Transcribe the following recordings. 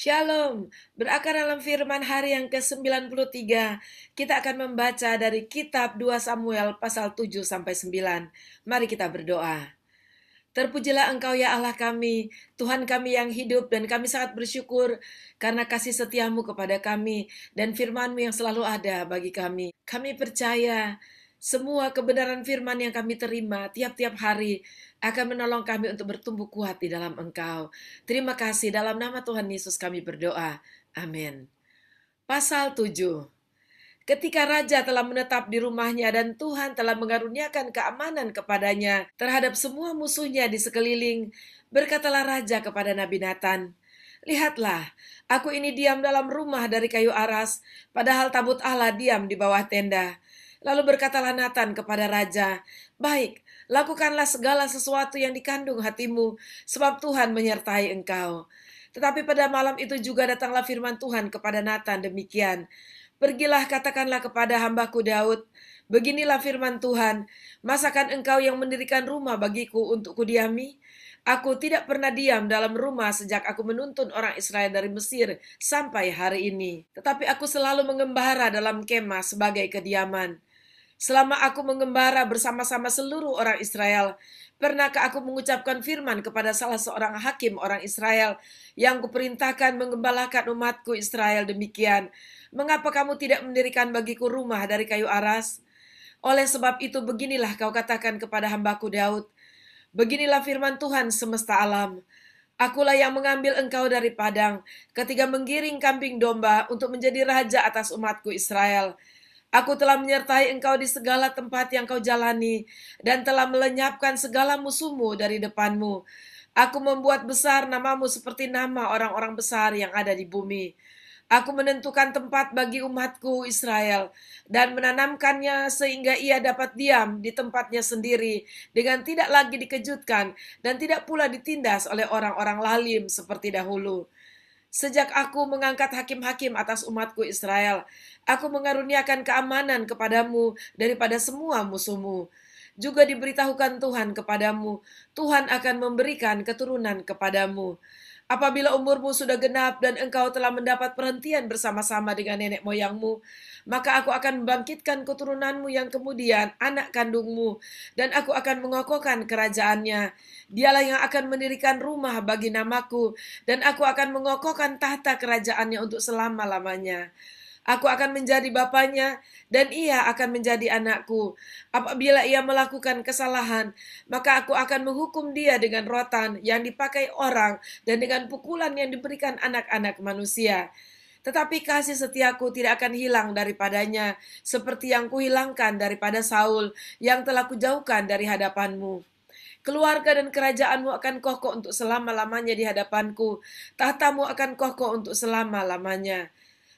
Shalom, berakar dalam firman hari yang ke-93, kita akan membaca dari kitab 2 Samuel pasal 7 sampai 9. Mari kita berdoa. Terpujilah Engkau ya Allah kami, Tuhan kami yang hidup, dan kami sangat bersyukur karena kasih setiamu kepada kami dan firman-Mu yang selalu ada bagi kami. Kami percaya semua kebenaran firman yang kami terima tiap-tiap hari akan menolong kami untuk bertumbuh kuat di dalam Engkau. Terima kasih, dalam nama Tuhan Yesus kami berdoa. Amin. Pasal 7. Ketika raja telah menetap di rumahnya dan Tuhan telah mengaruniakan keamanan kepadanya terhadap semua musuhnya di sekeliling, berkatalah raja kepada Nabi Nathan, "Lihatlah, aku ini diam dalam rumah dari kayu aras, padahal tabut Allah diam di bawah tenda." Lalu berkatalah Nathan kepada raja, "Baik, lakukanlah segala sesuatu yang dikandung hatimu, sebab Tuhan menyertai engkau." Tetapi pada malam itu juga datanglah firman Tuhan kepada Nathan demikian, "Pergilah katakanlah kepada hambaku Daud, beginilah firman Tuhan, masakan engkau yang mendirikan rumah bagiku untuk kudiami? Aku tidak pernah diam dalam rumah sejak aku menuntun orang Israel dari Mesir sampai hari ini. Tetapi aku selalu mengembara dalam kemah sebagai kediaman. Selama aku mengembara bersama-sama seluruh orang Israel, pernahkah aku mengucapkan firman kepada salah seorang hakim orang Israel yang kuperintahkan mengembalakan umatku Israel demikian, mengapa kamu tidak mendirikan bagiku rumah dari kayu aras? Oleh sebab itu beginilah kau katakan kepada hambaku Daud, beginilah firman Tuhan semesta alam. Akulah yang mengambil engkau dari padang, ketika menggiring kambing domba untuk menjadi raja atas umatku Israel. Aku telah menyertai engkau di segala tempat yang kau jalani, dan telah melenyapkan segala musuhmu dari depanmu. Aku membuat besar namamu seperti nama orang-orang besar yang ada di bumi. Aku menentukan tempat bagi umatku Israel, dan menanamkannya sehingga ia dapat diam di tempatnya sendiri, dengan tidak lagi dikejutkan, dan tidak pula ditindas oleh orang-orang lalim seperti dahulu. Sejak aku mengangkat hakim-hakim atas umatku Israel, aku mengaruniakan keamanan kepadamu daripada semua musuhmu. Juga diberitahukan Tuhan kepadamu, Tuhan akan memberikan keturunan kepadamu. Apabila umurmu sudah genap dan engkau telah mendapat perhentian bersama-sama dengan nenek moyangmu, maka aku akan membangkitkan keturunanmu yang kemudian anak kandungmu, dan aku akan mengokohkan kerajaannya. Dialah yang akan mendirikan rumah bagi namaku, dan aku akan mengokohkan tahta kerajaannya untuk selama-lamanya. Aku akan menjadi bapanya, dan ia akan menjadi anakku. Apabila ia melakukan kesalahan, maka aku akan menghukum dia dengan rotan yang dipakai orang dan dengan pukulan yang diberikan anak-anak manusia. Tetapi kasih setiaku tidak akan hilang daripadanya, seperti yang kuhilangkan daripada Saul, yang telah kujauhkan dari hadapanmu. Keluarga dan kerajaanmu akan kokoh untuk selama-lamanya di hadapanku. Tahtamu akan kokoh untuk selama-lamanya."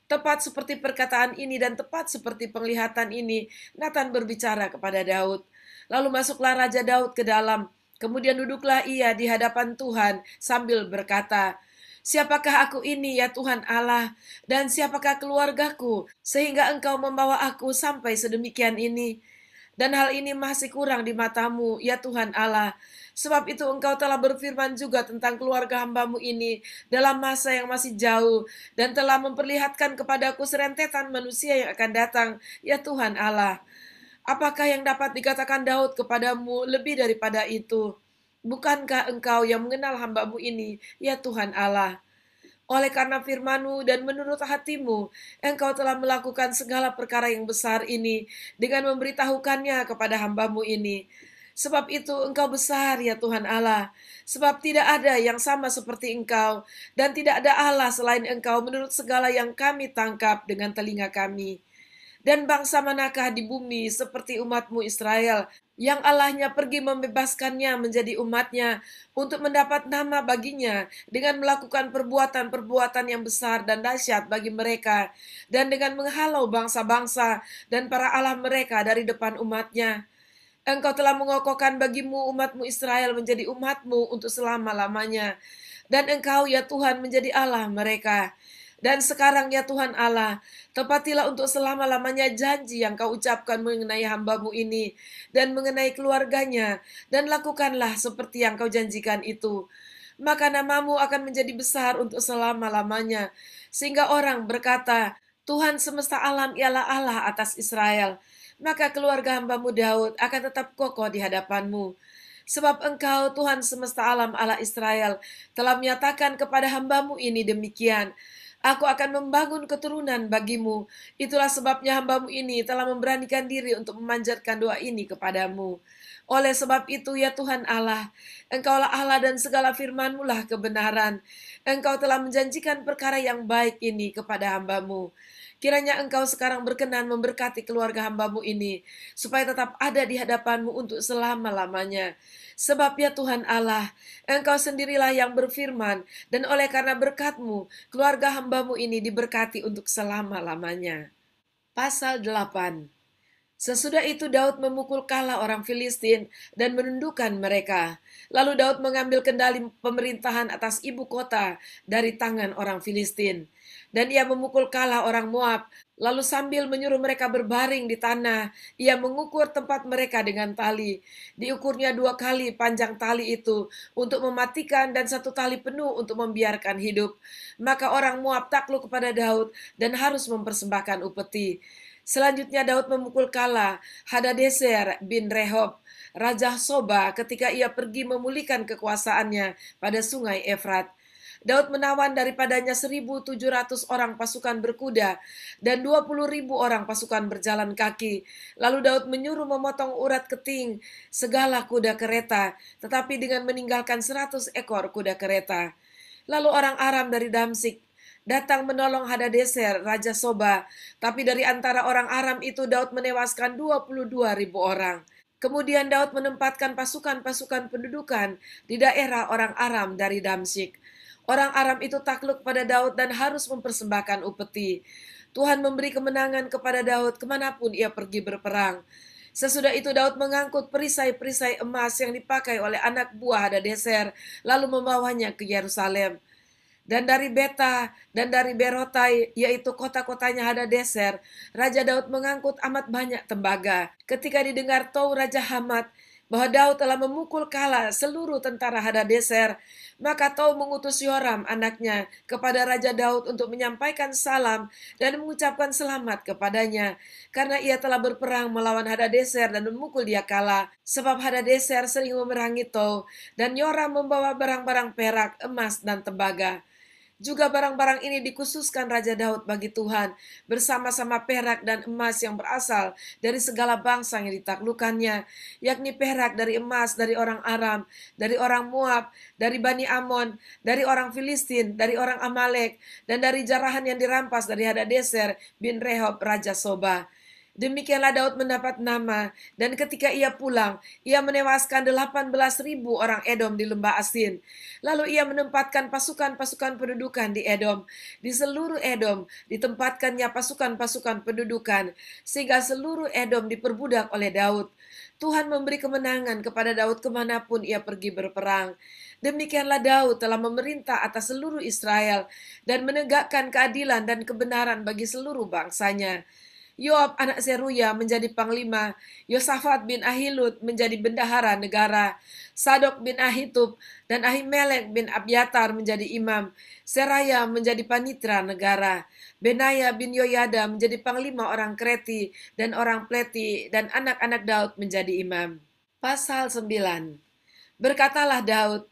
Tepat seperti perkataan ini dan tepat seperti penglihatan ini, Nathan berbicara kepada Daud. Lalu masuklah Raja Daud ke dalam. Kemudian duduklah ia di hadapan Tuhan sambil berkata, "Siapakah aku ini ya Tuhan Allah, dan siapakah keluargaku, sehingga engkau membawa aku sampai sedemikian ini? Dan hal ini masih kurang di matamu, ya Tuhan Allah. Sebab itu engkau telah berfirman juga tentang keluarga hambamu ini dalam masa yang masih jauh, dan telah memperlihatkan kepadaku serentetan manusia yang akan datang, ya Tuhan Allah. Apakah yang dapat dikatakan Daud kepadamu lebih daripada itu? Bukankah engkau yang mengenal hambamu ini, ya Tuhan Allah? Oleh karena firman-Mu dan menurut hatimu, engkau telah melakukan segala perkara yang besar ini dengan memberitahukannya kepada hamba-Mu ini. Sebab itu engkau besar ya Tuhan Allah, sebab tidak ada yang sama seperti engkau, dan tidak ada Allah selain engkau menurut segala yang kami tangkap dengan telinga kami. Dan bangsa manakah di bumi seperti umatmu Israel, yang Allahnya pergi membebaskannya menjadi umatnya untuk mendapat nama baginya dengan melakukan perbuatan-perbuatan yang besar dan dahsyat bagi mereka, dan dengan menghalau bangsa-bangsa dan para Allah mereka dari depan umatnya. Engkau telah mengokohkan bagimu umatmu Israel menjadi umatmu untuk selama-lamanya. Dan engkau ya Tuhan menjadi Allah mereka. Dan sekarang ya Tuhan Allah, tepatilah untuk selama-lamanya janji yang kau ucapkan mengenai hambamu ini, dan mengenai keluarganya, dan lakukanlah seperti yang kau janjikan itu. maka namamu akan menjadi besar untuk selama-lamanya. Sehingga orang berkata, Tuhan semesta alam ialah Allah atas Israel. Maka keluarga hambamu Daud akan tetap kokoh di hadapanmu. Sebab engkau Tuhan semesta alam Allah Israel telah menyatakan kepada hambamu ini demikian. Aku akan membangun keturunan bagimu. Itulah sebabnya hambamu ini telah memberanikan diri untuk memanjatkan doa ini kepadamu. Oleh sebab itu ya Tuhan Allah, Engkaulah Allah dan segala firman-Mu lah kebenaran. Engkau telah menjanjikan perkara yang baik ini kepada hambamu. Kiranya Engkau sekarang berkenan memberkati keluarga hambamu ini, supaya tetap ada di hadapan-Mu untuk selama-lamanya. Sebab ya Tuhan Allah, Engkau sendirilah yang berfirman, dan oleh karena berkat-Mu, keluarga hambamu ini diberkati untuk selama-lamanya. Pasal 8. Sesudah itu Daud memukul kalah orang Filistin dan menundukkan mereka. Lalu Daud mengambil kendali pemerintahan atas ibu kota dari tangan orang Filistin. Dan ia memukul kalah orang Moab. Lalu sambil menyuruh mereka berbaring di tanah, ia mengukur tempat mereka dengan tali. Diukurnya 2 kali panjang tali itu untuk mematikan dan 1 tali penuh untuk membiarkan hidup. Maka orang Moab takluk kepada Daud dan harus mempersembahkan upeti. Selanjutnya Daud memukul kala Hadadezer bin Rehob, Raja Soba ketika ia pergi memulihkan kekuasaannya pada sungai Efrat. Daud menawan daripadanya 1.700 orang pasukan berkuda dan 20.000 orang pasukan berjalan kaki. Lalu Daud menyuruh memotong urat keting segala kuda kereta, tetapi dengan meninggalkan 100 ekor kuda kereta. Lalu orang Aram dari Damsik datang menolong Hadadezer, Raja Soba. Tapi dari antara orang Aram itu Daud menewaskan 22.000 orang. Kemudian Daud menempatkan pasukan-pasukan pendudukan di daerah orang Aram dari Damsyik. Orang Aram itu takluk pada Daud dan harus mempersembahkan upeti. Tuhan memberi kemenangan kepada Daud kemanapun ia pergi berperang. Sesudah itu Daud mengangkut perisai-perisai emas yang dipakai oleh anak buah Hadadezer, lalu membawanya ke Yerusalem. Dan dari Beta dan dari Berotai, yaitu kota-kotanya Hadadezer, Raja Daud mengangkut amat banyak tembaga. Ketika didengar Tou Raja Hamat bahwa Daud telah memukul kalah seluruh tentara Hadadezer, maka Tou mengutus Yoram anaknya kepada Raja Daud untuk menyampaikan salam dan mengucapkan selamat kepadanya, karena ia telah berperang melawan Hadadezer dan memukul dia kalah, sebab Hadadezer sering memerangi Tou, dan Yoram membawa barang-barang perak, emas, dan tembaga. Juga barang-barang ini dikhususkan Raja Daud bagi Tuhan, bersama-sama perak dan emas yang berasal dari segala bangsa yang ditaklukkannya, yakni perak dari emas dari orang Aram, dari orang Moab, dari Bani Amon, dari orang Filistin, dari orang Amalek, dan dari jarahan yang dirampas dari Hadadezer bin Rehob Raja Soba. Demikianlah Daud mendapat nama, dan ketika ia pulang, ia menewaskan 18.000 orang Edom di lembah Asin. Lalu ia menempatkan pasukan-pasukan pendudukan di Edom. Di seluruh Edom ditempatkannya pasukan-pasukan pendudukan, sehingga seluruh Edom diperbudak oleh Daud. Tuhan memberi kemenangan kepada Daud kemanapun ia pergi berperang. Demikianlah Daud telah memerintah atas seluruh Israel dan menegakkan keadilan dan kebenaran bagi seluruh bangsanya. Yoab anak Zeruya menjadi panglima, Yosafat bin Ahilud menjadi bendahara negara, Sadok bin Ahitub dan Ahimelek bin Abiatar menjadi imam, Seraya menjadi panitra negara, Benaya bin Yoyada menjadi panglima orang Kreti dan orang Pleti, dan anak-anak Daud menjadi imam. Pasal 9. Berkatalah Daud,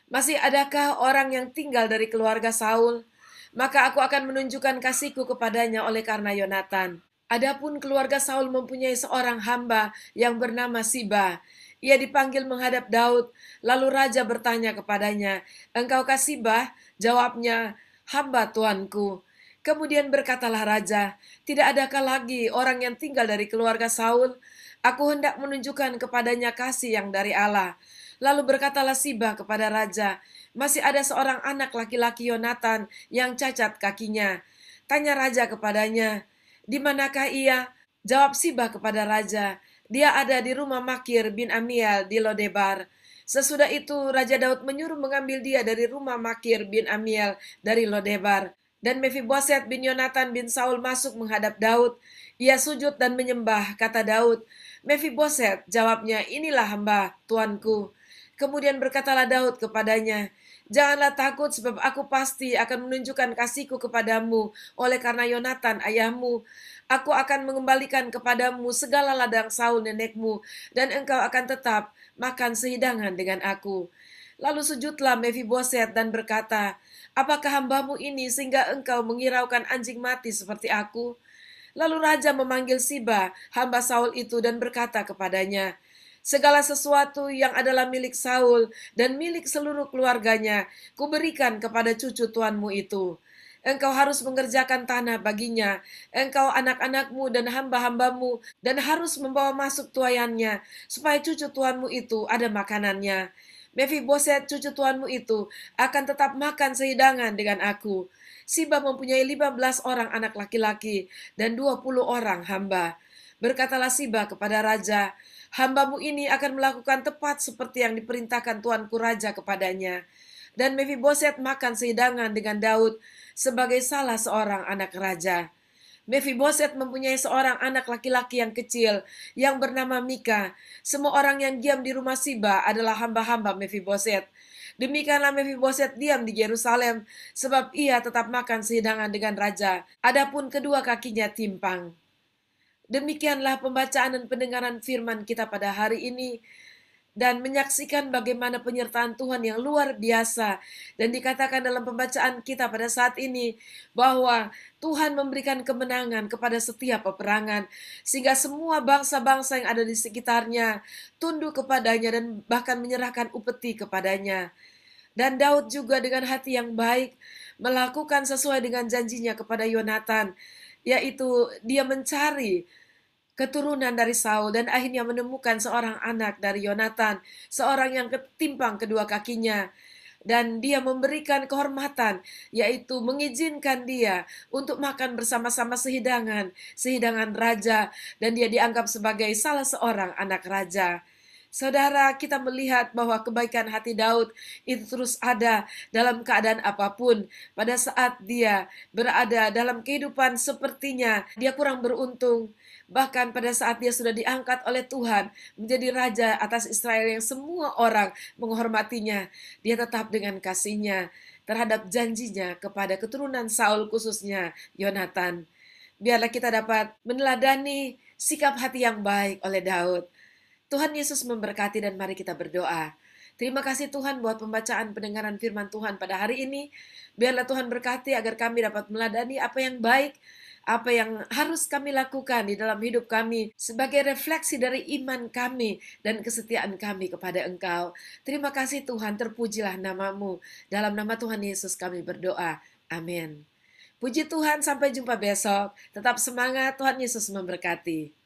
masih adakah orang yang tinggal dari keluarga Saul? Maka aku akan menunjukkan kasihku kepadanya oleh karena Yonatan. Adapun keluarga Saul mempunyai seorang hamba yang bernama Siba. Ia dipanggil menghadap Daud, lalu raja bertanya kepadanya, "Engkaukah Siba?" Jawabnya, "Hamba tuanku." Kemudian berkatalah raja, "Tidak adakah lagi orang yang tinggal dari keluarga Saul? Aku hendak menunjukkan kepadanya kasih yang dari Allah." Lalu berkatalah Siba kepada raja, "Masih ada seorang anak laki-laki Yonatan yang cacat kakinya." Tanya raja kepadanya, "Di manakah ia?" Jawab Siba kepada raja, "Dia ada di rumah Makir bin Amiel di Lodebar." Sesudah itu Raja Daud menyuruh mengambil dia dari rumah Makir bin Amiel dari Lodebar. Dan Mephiboset bin Yonatan bin Saul masuk menghadap Daud. Ia sujud dan menyembah, kata Daud. "Mephiboset," jawabnya, "inilah hamba, tuanku." Kemudian berkatalah Daud kepadanya, Janganlah takut sebab aku pasti akan menunjukkan kasihku kepadamu oleh karena Yonatan ayahmu. Aku akan mengembalikan kepadamu segala ladang Saul nenekmu dan engkau akan tetap makan sehidangan dengan aku. Lalu sujudlah Mefiboset dan berkata, apakah hambamu ini sehingga engkau mengiraukan anjing mati seperti aku? Lalu raja memanggil Siba, hamba Saul itu dan berkata kepadanya, segala sesuatu yang adalah milik Saul dan milik seluruh keluarganya, kuberikan kepada cucu tuanmu itu. Engkau harus mengerjakan tanah baginya, engkau anak-anakmu dan hamba-hambamu, dan harus membawa masuk tuayannya, supaya cucu tuanmu itu ada makanannya. Mefiboset cucu tuanmu itu akan tetap makan sehidangan dengan aku. Siba mempunyai 15 orang anak laki-laki dan 20 orang hamba. Berkatalah Siba kepada raja, hambamu ini akan melakukan tepat seperti yang diperintahkan tuanku raja kepadanya. Dan Mefiboset makan sehidangan dengan Daud sebagai salah seorang anak raja. Mefiboset mempunyai seorang anak laki-laki yang kecil yang bernama Mika. Semua orang yang diam di rumah Siba adalah hamba-hamba Mefiboset. Demikianlah Mefiboset diam di Yerusalem sebab ia tetap makan sehidangan dengan raja. Adapun kedua kakinya timpang. Demikianlah pembacaan dan pendengaran firman kita pada hari ini, dan menyaksikan bagaimana penyertaan Tuhan yang luar biasa. Dan dikatakan dalam pembacaan kita pada saat ini bahwa Tuhan memberikan kemenangan kepada setiap peperangan, sehingga semua bangsa-bangsa yang ada di sekitarnya tunduk kepadanya dan bahkan menyerahkan upeti kepadanya. Dan Daud juga dengan hati yang baik melakukan sesuai dengan janjinya kepada Yonatan, yaitu dia mencari keturunan dari Saul dan akhirnya menemukan seorang anak dari Yonatan, seorang yang ketimpang kedua kakinya. Dan dia memberikan kehormatan, yaitu mengizinkan dia untuk makan bersama-sama sehidangan raja, dan dia dianggap sebagai salah seorang anak raja. Saudara, kita melihat bahwa kebaikan hati Daud itu terus ada dalam keadaan apapun. Pada saat dia berada dalam kehidupan sepertinya dia kurang beruntung, bahkan pada saat dia sudah diangkat oleh Tuhan menjadi raja atas Israel yang semua orang menghormatinya, dia tetap dengan kasihnya terhadap janjinya kepada keturunan Saul, khususnya Yonatan. Biarlah kita dapat meneladani sikap hati yang baik oleh Daud. Tuhan Yesus memberkati dan mari kita berdoa. Terima kasih Tuhan buat pembacaan pendengaran firman Tuhan pada hari ini. Biarlah Tuhan berkati agar kami dapat meladani apa yang baik, apa yang harus kami lakukan di dalam hidup kami sebagai refleksi dari iman kami dan kesetiaan kami kepada Engkau. Terima kasih Tuhan, terpujilah namamu. Dalam nama Tuhan Yesus kami berdoa. Amin. Puji Tuhan, sampai jumpa besok. Tetap semangat, Tuhan Yesus memberkati.